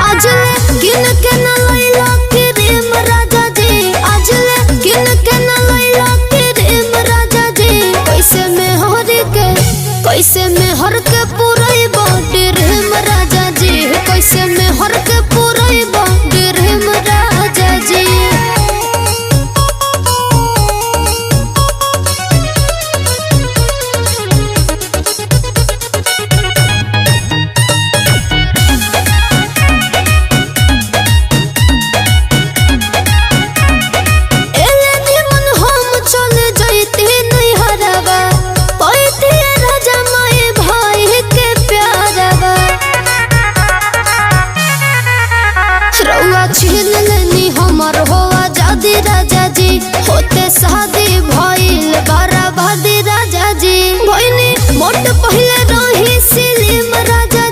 आजले गिन के न लैला के रेम राजा जी, आजले गिन के न लैला के रेम राजा जी। कैसे में हर के पूराई बॉडी रेम राजा जी, कैसे में हर के पूराई बॉडी रेम राजा जी। छीन लेनी हमर हो आजादी राजा जी, होते शादी भइल बराबादी राजा जी। भइनी मोट पहिले